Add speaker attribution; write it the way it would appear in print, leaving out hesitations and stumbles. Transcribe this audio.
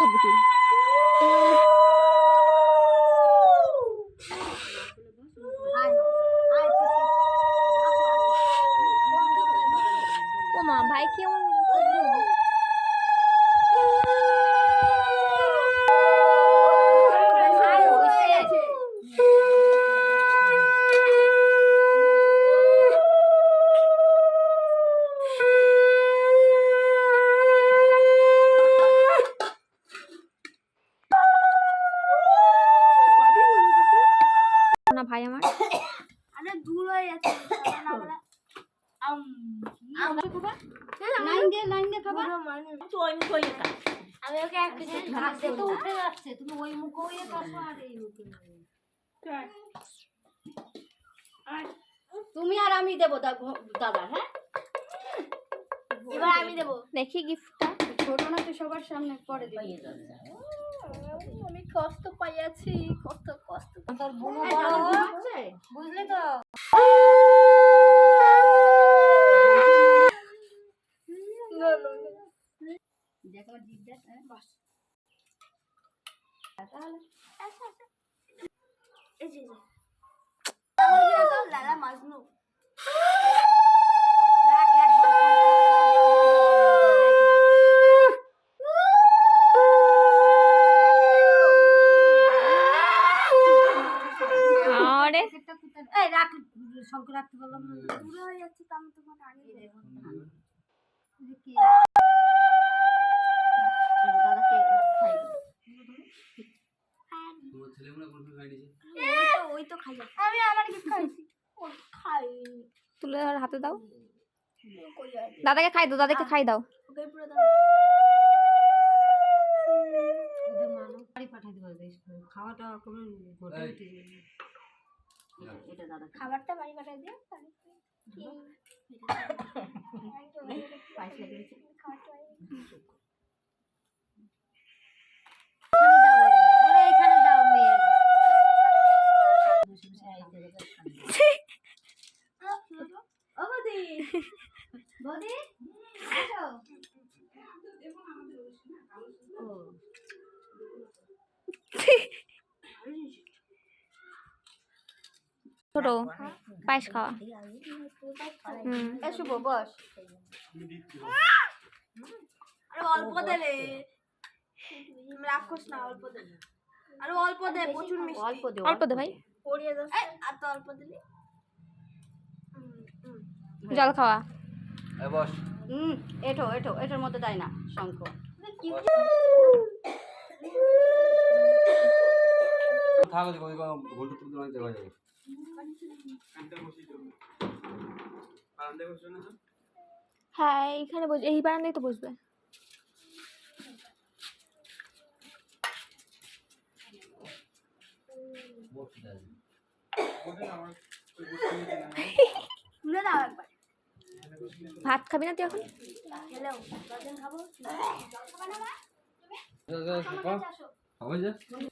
Speaker 1: থাকবি তুই। ও মা, ভাই কি এমন না ভাই আমার?
Speaker 2: আরে দূর হয়ে যাচ্ছে আমি ওকে এক পিস ঘাস দিতে উঠে যাচ্ছে, তুমি ওই মুখে ওই পাশে আর এই মুখে। তুমি আর আমি দেবো দাদা। হ্যাঁ, এবার আমি দেবো।
Speaker 1: দেখি গিফটটা।
Speaker 2: ছোট না তো, সবার সামনে পরে দিবি। আমি কষ্ট পাইয়াছি, কত কষ্ট। তোর বোন বড় হচ্ছে, বুঝলি তো? দেখো জিদ্দা বাস। তাহলে এই যে আমাদের তো লালা মাজনু রাখ একবার।
Speaker 1: আরে
Speaker 2: এই রাখ, শঙ্কর রাখতে বললাম না, দূর হয়ে যাচ্ছে তো। আমি তোমাকে আনিয়ে দেবো। কি দাদাকে খাই
Speaker 3: তোমার ছেলে মনে কোন খাই দিয়েছে?
Speaker 2: ওই তো খাই। আমি আমার কি খাইছি? ওই খাই।
Speaker 1: তুলে আর হাতে দাও। দাদাকে খাই দাও, দাদাকে খাই দাও।
Speaker 2: ওকে পুরো দাও। এটা মানো বাড়ি পাঠিয়ে দেবো। খাওয়াটা কোনো ঘটে এটা দাদা খাবারটা বাড়ি পাঠিয়ে দিও।
Speaker 1: ছোট পায়েস খাওয়া।
Speaker 2: শুভ বস। আরে অল্প দে রে, রাক্ষস না, অল্প দে। আরে অল্প দে, প্রচুর মিষ্টি।
Speaker 1: অল্প দে, অল্প দে ভাই।
Speaker 2: পড়িয়ে দাও। আর তো অল্প দিলি।
Speaker 1: জল খাওয়া।
Speaker 3: এই বস।
Speaker 2: এটার মধ্যে দেয় না শঙ্খ।
Speaker 3: থাকো যে ঘন্টা তুলতে অনেক জায়গা যাবে।
Speaker 1: হ্যাঁ এইখানে বসবে, এই বারান্দায় তো বসবে।
Speaker 2: তুলে দাও একবার।
Speaker 1: ভাত খাবি না তুই এখন?
Speaker 2: হ্যালো, খাবো।
Speaker 3: খাবো যে
Speaker 2: ঠান্ডা